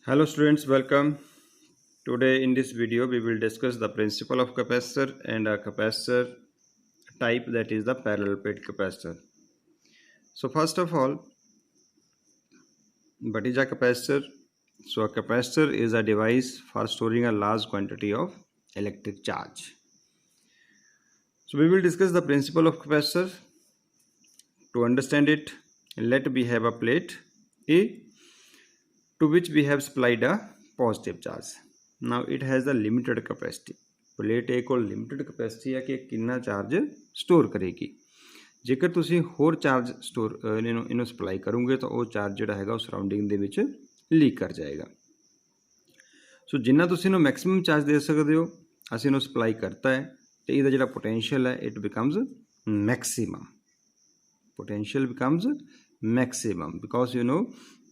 Hello students, welcome. Today in this video we will discuss the principle of capacitor and a capacitor type, that is the parallel plate capacitor. So first of all, what is a capacitor? So a capacitor is a device for storing a large quantity of electric charge. So we will discuss the principle of capacitor. To understand it, let we have a plate A to which we have supplied a positive charge. Now it has a limited capacity. Plate A को limited capacity है कि कितना charge store करेगी। जेकर तुसी होर charge store इन्हों supply करोगे तो वो चार्ज जिहड़ा हैगा सराउंडिंग दे विच लीक कर जाएगा। सो जिन्ना तुसी इन्हों मैक्सिमम चार्ज दे सकते हो, असीं इन्हों सप्लाई करता है तो इहदा जिहड़ा पोटेंशियल है it becomes maximum. Potential becomes maximum because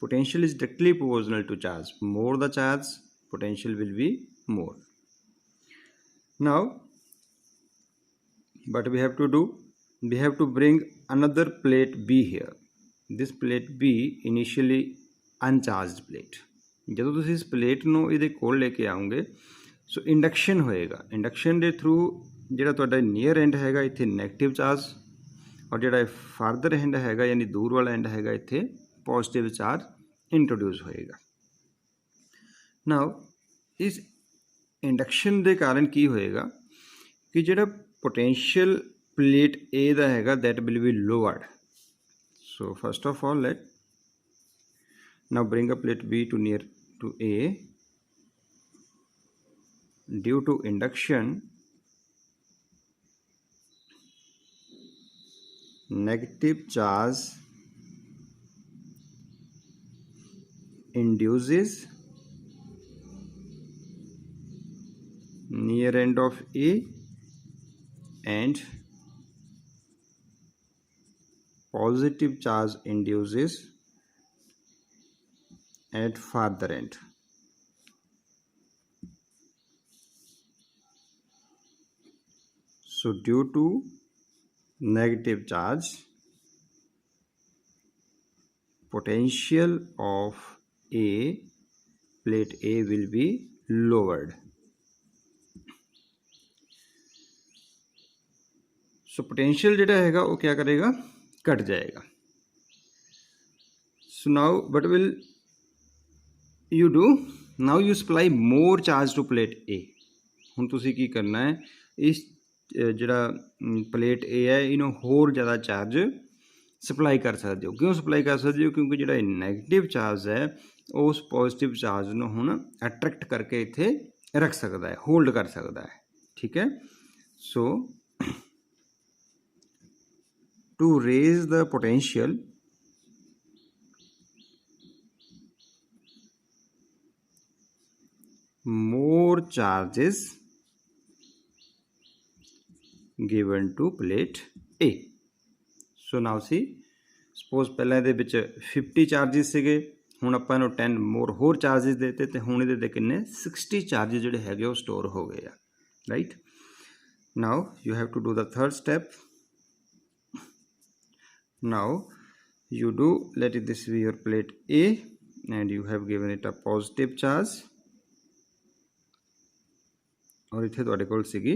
potential is directly proportional to charge. More the charge, potential will be more. Now what we have to do, we have to bring another plate B here. This plate B initially uncharged plate. ਜਦੋਂ ਤੁਸੀਂ ਇਸ plate ਨੂੰ ਇਹਦੇ ਕੋਲ ਲੈ ਕੇ ਆਉਂਗੇ ਸੋ induction ਹੋਏਗਾ। Induction ਦੇ ਥਰੂ ਜਿਹੜਾ ਤੁਹਾਡਾ ਨੀਅਰ ਐਂਡ ਹੈਗਾ ਇੱਥੇ ਨੈਗੇਟਿਵ ਚਾਰਜ ਔਰ ਜਿਹੜਾ ਫਰਦਰ ਐਂਡ ਹੈਗਾ ਯਾਨੀ ਦੂਰ ਵਾਲਾ ਐਂਡ ਹੈਗਾ ਇੱਥੇ पॉजिटिव चार्ज इंट्रोड्यूस होएगा। नाउ इस इंडक्शन के कारण की होएगा कि जिहड़ा पोटेंशियल प्लेट ए दा हैगा that will be lowered. So first of all let now bring a plate B to near to A. Due to induction negative charge induces near end of A and positive charge induces at farther end. So due to negative charge, potential of A, plate A will be lowered. So potential जिहड़ा हैगा वो क्या करेगा, घट जाएगा। So now what will you do? Now you supply more charge to plate A. हुण तुसी की करना है, इस जिहड़ा प्लेट A है इन्हों होर ज़्यादा चार्ज सप्लाई कर सकते हो। क्यों सप्लाई कर सकते हो? क्योंकि जिहड़ा नैगेटिव चार्ज है उस पॉजिटिव चार्ज नूं हुण अट्रैक्ट करके इत्थे रख सकता है, होल्ड कर सकता है। ठीक है। So to raise the potential more charges given to plate A. So now see suppose पहले ये 50 चार्जिस सीगे, हुण आपां इहनूं 10 मोर होर चार्जिस देते तो हुण इहदे किन्ने 60 चार्जिस जिहड़े हैगे वो स्टोर हो गए आ। Right now you have to do the third step. Now you do let it this be your plate A and you have given it a positive charge और इत्थे तुहाडे कोल सीगी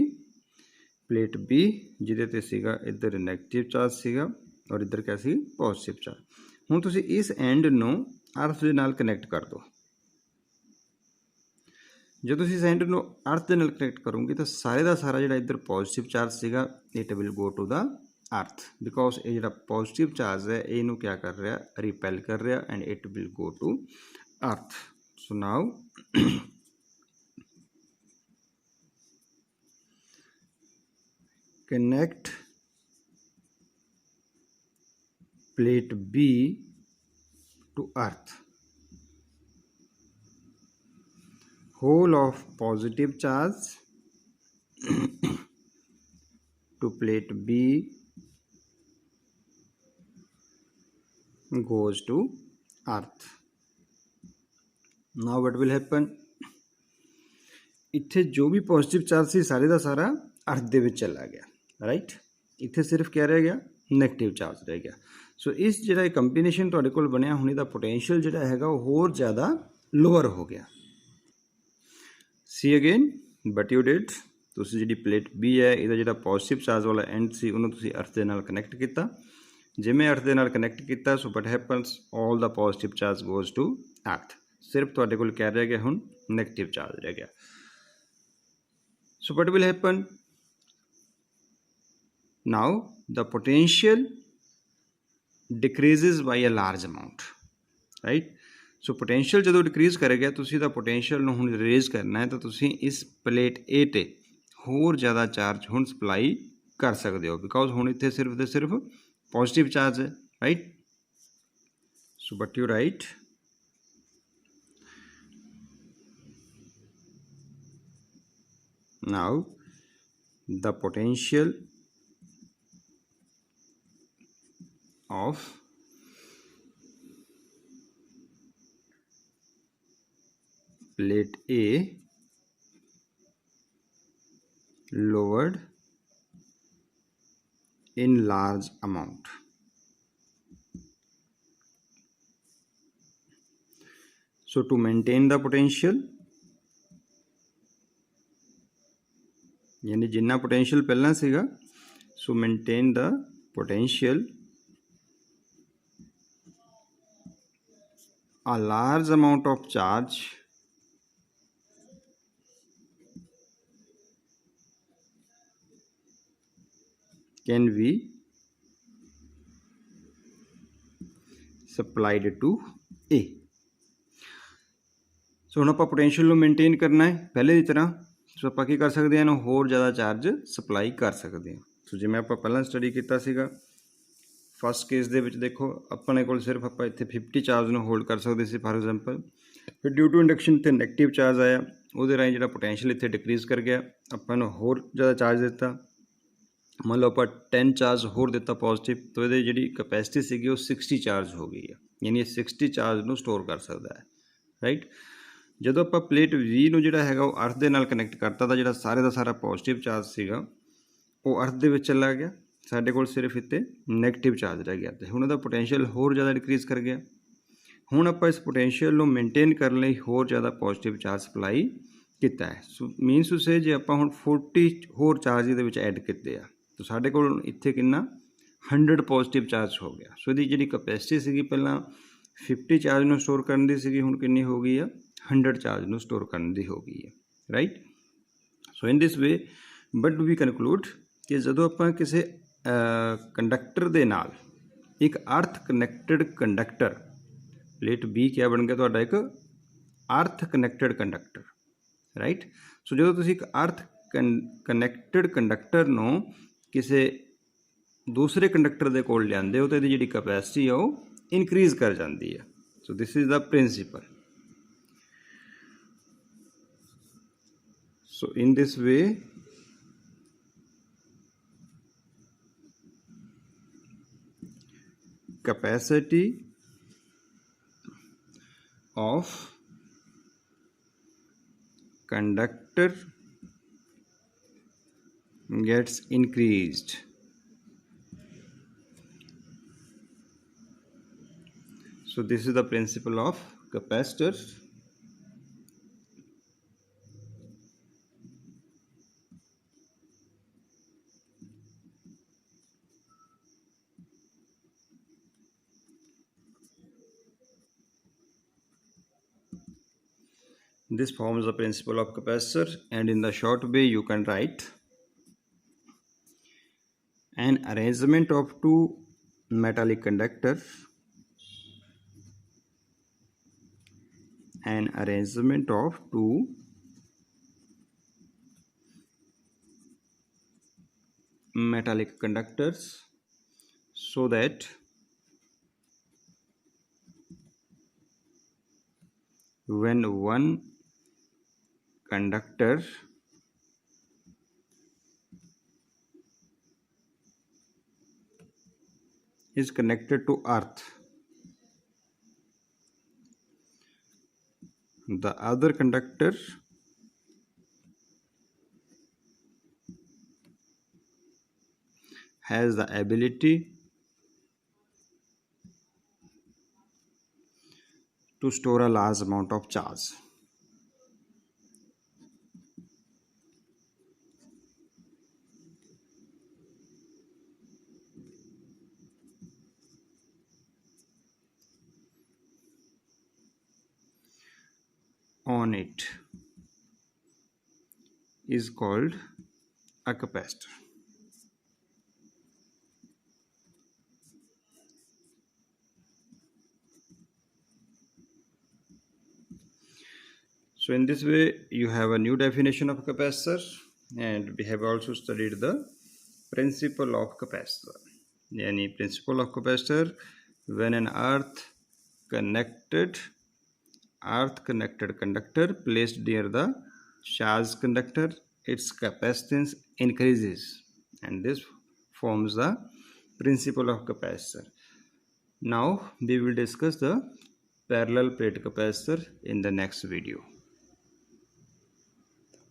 प्लेट B जिहदे ते सीगा इधर नैगेटिव चार्ज सीगा और इधर क्या सी पॉजिटिव चार्ज। हुण तुसीं इस एंड नूं अर्थ दे नाल कनैक्ट कर दो। जो तुसीं इस एंड नूं अर्थ दे नाल कनैक्ट करोगे तो सारे दा सारा जिहड़ा इधर पॉजिटिव चार्ज सीगा it will go to the earth because ये जो पॉजिटिव चार्ज है इनू क्या कर रहा, रिपेल कर रहा and it will go to earth. So now connect plate B to earth. Whole of positive charge to plate B goes to earth. Now what will happen? इत्थे जो भी पॉजिटिव चार्ज सी सारे दा सारा अर्थ दे विच चला गया। राइट इत्थे सिर्फ क्या रह गया, नैगेटिव चार्ज रह गया। सो इस जिहड़ा कंबीनेशन तुहाडे कोल बनिया हुण इहदा पोटेंशियल जिहड़ा हैगा वो होर ज़्यादा लोअर हो गया। See again but you did, ਤੁਸੀਂ ਜਿਹੜੀ ਪਲੇਟ B ਹੈ ਇਹਦਾ ਜਿਹੜਾ ਪੋਜ਼ਿਟਿਵ ਚਾਰਜ ਵਾਲਾ ਐਂਡ ਸੀ ਉਹਨੂੰ ਤੁਸੀਂ ਅਰਥ ਦੇ ਨਾਲ ਕਨੈਕਟ ਕੀਤਾ। ਜਿਵੇਂ ਅਰਥ ਦੇ ਨਾਲ ਕਨੈਕਟ ਕੀਤਾ so what happens all the positive charge goes to earth. ਸਿਰਫ ਤੁਹਾਡੇ ਕੋਲ ਕਿਆ ਰਹਿ ਗਿਆ ਹੁਣ, ਨੈਗੇਟਿਵ ਚਾਰਜ ਰਹਿ ਗਿਆ। So what will happen now, the potential decreases by a large amount, right? So potential जो डिक्रीज करेगा तुसी दा पोटेंशियल नूं हुण रेज करना है तो तुसी इस प्लेट ए ते होर ज़्यादा चार्ज हुण सप्लाई कर सकते हो बिकॉज हुण इत्थे सिर्फ तो सिर्फ पॉजिटिव चार्ज है, right? So but you right now the potential of plate A lowered in large amount. So to maintain the potential, यानी जिन्ना पोटेंशियल पहला सीगा, so maintain the potential, a large amount of charge can be supplied to A. सो हुण आपां potential नूं maintain करना है पहले की तरह। सो आपां की कर सकते हैं, होर ज़्यादा चार्ज सप्लाई कर सकते हैं। सो जिवें आपां पहलां स्टडी कीता सीगा फस्ट केस दे विच देखो अपने कोल सिर्फ आपां इत्थे 50 चार्ज नूं होल्ड कर सकते सी फॉर एग्जांपल, फिर ड्यू टू इंडक्शन इत्थे नैगेटिव चार्ज आया उहदे राहीं जिहड़ा पोटेंशियल इत्थे डिक्रीज कर गया, आपां नूं होर ज़्यादा चार्ज दिता। मान लो आप 10 चार्ज होर दिता पॉजिटिव तो ये जी कैपेसिटी सी 60 चार्ज हो गई है, यानी 60 चार्ज नूं स्टोर कर सकता है, राइट? ਜਦੋਂ ਆਪਾਂ ਪਲੇਟ V ਨੂੰ ਜਿਹੜਾ ਹੈਗਾ ਉਹ ਅਰਥ ਦੇ ਨਾਲ ਕਨੈਕਟ ਕਰਤਾ ਤਾਂ ਜਿਹੜਾ ਸਾਰੇ ਦਾ ਸਾਰਾ ਪੋਜ਼ਿਟਿਵ ਚਾਰਜ ਸੀਗਾ ਉਹ ਅਰਥ ਦੇ ਵਿੱਚ ਚਲਾ ਗਿਆ, ਸਾਡੇ ਕੋਲ ਸਿਰਫ ਇੱਥੇ ਨੈਗੇਟਿਵ ਚਾਰਜ ਰਹਿ ਗਿਆ ਤੇ ਹੁਣ ਉਹਦਾ ਪੋਟੈਂਸ਼ੀਅਲ ਹੋਰ ਜ਼ਿਆਦਾ ਡਿਕਰੀਜ਼ ਕਰ ਗਿਆ। ਹੁਣ ਆਪਾਂ ਇਸ ਪੋਟੈਂਸ਼ੀਅਲ ਨੂੰ ਮੇਨਟੇਨ ਕਰਨ ਲਈ ਹੋਰ ਜ਼ਿਆਦਾ ਪੋਜ਼ਿਟਿਵ ਚਾਰਜ ਸਪਲਾਈ ਕੀਤਾ ਹੈ। ਸੋ ਮੀਨਸ ਟੂ ਸੇ ਜੇ ਆਪਾਂ ਹੁਣ 40 ਹੋਰ ਚਾਰਜ ਇਹਦੇ ਵਿੱਚ ਐਡ ਕੀਤੇ ਆ ਤਾਂ ਸਾਡੇ ਕੋਲ ਇੱਥੇ ਕਿੰਨਾ 100 ਪੋਜ਼ਿਟਿਵ ਚਾਰਜ ਹੋ ਗਿਆ। ਸੋ ਇਹਦੀ ਜਿਹੜੀ ਕਪੈਸਿਟੀ ਸੀਗੀ ਪਹਿਲਾਂ 50 ਚਾਰਜ ਨੂੰ ਸਟੋਰ ਕਰਨ ਦੀ ਸੀਗੀ, ਹੁਣ ਕਿੰਨੀ ਹੋ ਗਈ ਆ 100 ਚਾਰਜ ਨੂੰ ਸਟੋਰ ਕਰਨ ਦੀ ਹੋ ਗਈ ਹੈ, right? So in this way but we conclude ਕਿ ਜਦੋਂ ਆਪਾਂ ਕਿਸੇ ਕੰਡਕਟਰ ਦੇ ਨਾਲ ਇੱਕ ਅਰਥ ਕਨੈਕਟਡ ਕੰਡਕਟਰ, ਪਲੇਟ B ਕਿਆ ਬਣ ਗਿਆ ਤੁਹਾਡਾ ਇੱਕ ਅਰਥ ਕਨੈਕਟਡ ਕੰਡਕਟਰ, ਰਾਈਟ? ਸੋ ਜਦੋਂ ਤੁਸੀਂ ਇੱਕ ਅਰਥ ਕਨੈਕਟਡ ਕੰਡਕਟਰ ਨੂੰ ਕਿਸੇ ਦੂਸਰੇ ਕੰਡਕਟਰ ਦੇ ਕੋਲ ਲਿਆਉਂਦੇ ਹੋ ਤਾਂ ਇਹਦੀ ਜਿਹੜੀ ਕਪੈਸਿਟੀ ਆ ਉਹ ਇਨਕਰੀਜ਼ ਕਰ ਜਾਂਦੀ ਹੈ। So this is the principle. So in this way capacity of conductor gets increased. So this is the principle of capacitor. This forms the principle of capacitor, and in the short way you can write an arrangement of two metallic conductors, an arrangement of two metallic conductors so that when one conductor is connected to earth, the other conductor has the ability to store a large amount of charge. On it is called a capacitor. So in this way you have a new definition of capacitor, and we have also studied the principle of capacitor. Yani principle of capacitor, when an earth connected conductor placed near the charged conductor, its capacitance increases, and this forms the principle of capacitor. Now we will discuss the parallel plate capacitor in the next video.